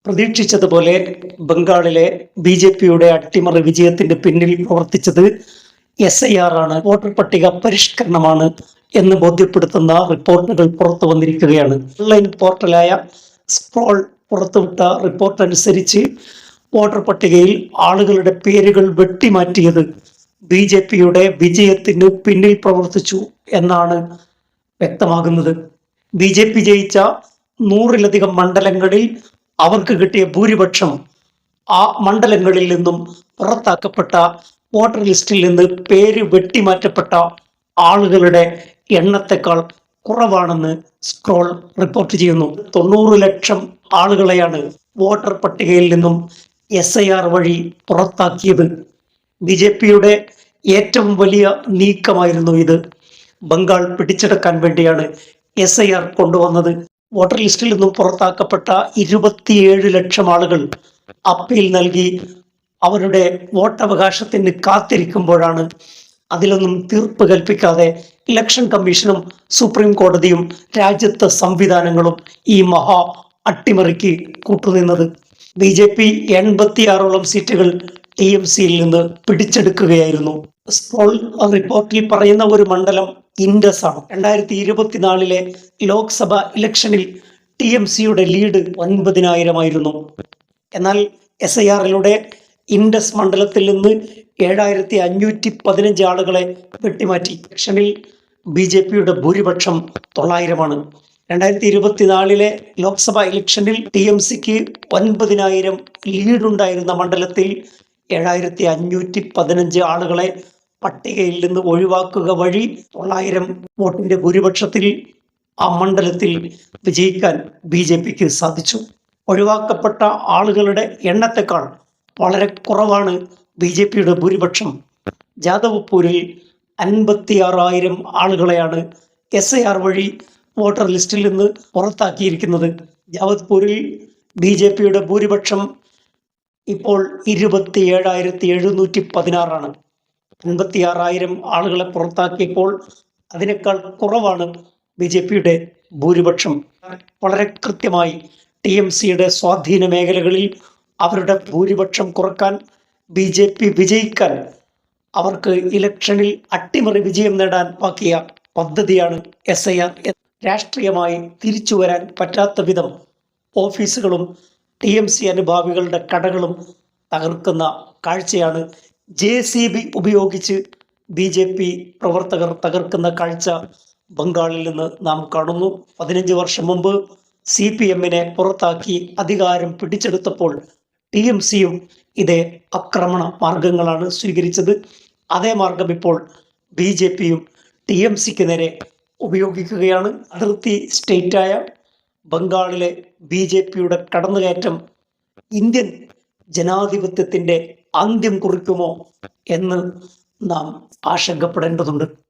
പ്രതീക്ഷിച്ചതുപോലെ ബംഗാളിലെ ബി.ജെ.പിയുടെ അട്ടിമറി വിജയത്തിന്റെ പിന്നിൽ പ്രവർത്തിച്ചത് എസ്.ഐ.ആർ ആണ്, വോട്ടർ പട്ടിക പരിഷ്കരണമാണ് എന്ന് ബോധ്യപ്പെടുത്തുന്ന റിപ്പോർട്ടുകൾ പുറത്തു വന്നിരിക്കുകയാണ്. ഓൺലൈൻ പോർട്ടലായ സ്ക്രോൾ പുറത്തുവിട്ട റിപ്പോർട്ട് അനുസരിച്ച് വോട്ടർ പട്ടികയിൽ ആളുകളുടെ പേരുകൾ വെട്ടിമാറ്റിയത് ബി.ജെ.പിയുടെ വിജയത്തിന് പിന്നിൽ പ്രവർത്തിച്ചു എന്നാണ് വ്യക്തമാകുന്നത്. ബി.ജെ.പി ജയിച്ച 100-ലധികം മണ്ഡലങ്ങളിൽ അവർക്ക് കിട്ടിയ ഭൂരിപക്ഷം ആ മണ്ഡലങ്ങളിൽ നിന്നും പുറത്താക്കപ്പെട്ട വോട്ടർ ലിസ്റ്റിൽ നിന്ന് പേര് വെട്ടിമാറ്റപ്പെട്ട ആളുകളുടെ എണ്ണത്തെക്കാൾ കുറവാണെന്ന് സ്ക്രോൾ റിപ്പോർട്ട് ചെയ്യുന്നു. 90 ലക്ഷം ആളുകളെയാണ് വോട്ടർ പട്ടികയിൽ നിന്നും എസ്.ഐ.ആർ വഴി പുറത്താക്കിയത്. ബി.ജെ.പിയുടെ ഏറ്റവും വലിയ നീക്കമായിരുന്നു ഇത്. ബംഗാൾ പിടിച്ചെടുക്കാൻ വേണ്ടിയാണ് എസ്.ഐ.ആർ കൊണ്ടുവന്നത്. വോട്ടർ ലിസ്റ്റിൽ നിന്നും പുറത്താക്കപ്പെട്ട 27 ലക്ഷം ആളുകൾ അപ്പീൽ നൽകി അവരുടെ വോട്ടവകാശത്തിന് കാത്തിരിക്കുമ്പോഴാണ് അതിലൊന്നും തീർപ്പ് കൽപ്പിക്കാതെ ഇലക്ഷൻ കമ്മീഷനും സുപ്രീം കോടതിയും രാജ്യത്തെ സംവിധാനങ്ങളും ഈ മഹാ അട്ടിമറിക്ക് കൂട്ടുനിന്നത്. ബി.ജെ.പി 86ഓളം സീറ്റുകൾ ടി.എം.സിയിൽ നിന്ന് പിടിച്ചെടുക്കുകയായിരുന്നു. സ്ക്രോൾ റിപ്പോർട്ടിൽ പറയുന്ന ഒരു മണ്ഡലം ഇൻഡസ് ആണ്. 2024 ലോക്സഭ ഇലക്ഷനിൽ ടി.എം.സിയുടെ ലീഡ് 9,000 ആയിരുന്നു. എന്നാൽ എസ്.ഐ.ആറിലൂടെ ഇൻഡസ് മണ്ഡലത്തിൽ നിന്ന് 7,515 ആളുകളെ വെട്ടിമാറ്റി. ഇലക്ഷനിൽ ബി.ജെ.പിയുടെ ഭൂരിപക്ഷം 900 ആണ്. 2024 ലോക്സഭ ഇലക്ഷനിൽ ടി.എം.സിക്ക് 9,000 ലീഡുണ്ടായിരുന്ന മണ്ഡലത്തിൽ 7,515 ആളുകളെ പട്ടികയിൽ നിന്ന് ഒഴിവാക്കുക വഴി 900 വോട്ടിന്റെ ഭൂരിപക്ഷത്തിൽ ആ മണ്ഡലത്തിൽ വിജയിക്കാൻ ബി.ജെ.പിക്ക് സാധിച്ചു. ഒഴിവാക്കപ്പെട്ട ആളുകളുടെ എണ്ണത്തെക്കാൾ വളരെ കുറവാണ് ബി.ജെ.പിയുടെ ഭൂരിപക്ഷം. ജാദവ്പൂരിൽ 56,000 ആളുകളെയാണ് എസ്.ഐ.ആർ വഴി വോട്ടർ ലിസ്റ്റിൽ നിന്ന് പുറത്താക്കിയിരിക്കുന്നത്. ജാദവ്പൂരിൽ ബി.ജെ.പിയുടെ ഭൂരിപക്ഷം ഇപ്പോൾ 27,716 ആണ്. 56,000 ആളുകളെ പുറത്താക്കിയപ്പോൾ അതിനേക്കാൾ കുറവാണ് ബി.ജെ.പിയുടെ ഭൂരിപക്ഷം. വളരെ കൃത്യമായി ടി.എം.സിയുടെ സ്വാധീന മേഖലകളിൽ അവരുടെ ഭൂരിപക്ഷം കുറക്കാൻ, ബി.ജെ.പി വിജയിക്കാൻ, അവർക്ക് ഇലക്ഷനിൽ അട്ടിമറി വിജയം നേടാൻ ആക്കിയ പദ്ധതിയാണ് എസ്.ഐ.ആർ. രാഷ്ട്രീയമായി തിരിച്ചു വരാൻ പറ്റാത്ത വിധം ഓഫീസുകളും ടി.എം.സി അനുഭാവികളുടെ കടകളും തകർക്കുന്ന കാഴ്ചയാണ്. ജെ.സി.ബി ഉപയോഗിച്ച് ബി.ജെ.പി പ്രവർത്തകർ തകർക്കുന്ന കാഴ്ച ബംഗാളിൽ നിന്ന് നാം കാണുന്നു. 15 വർഷം മുമ്പ് CPM-നെ പുറത്താക്കി അധികാരം പിടിച്ചെടുത്തപ്പോൾ ടി.എം.സിയും ഇതേ ആക്രമണ മാർഗങ്ങളാണ് സ്വീകരിച്ചത്. അതേ മാർഗം ഇപ്പോൾ ബി.ജെ.പിയും ടി.എം.സിക്ക് നേരെ ഉപയോഗിക്കുകയാണ്. അതിർത്തി സ്റ്റേറ്റായ ബംഗാളിലെ ബി.ജെ.പിയുടെ കടന്നുകയറ്റം ഇന്ത്യൻ ജനാധിപത്യത്തിന്റെ അന്ത്യം കുറിക്കുമോ എന്ന് നാം ആശങ്കപ്പെടേണ്ടതുണ്ട്.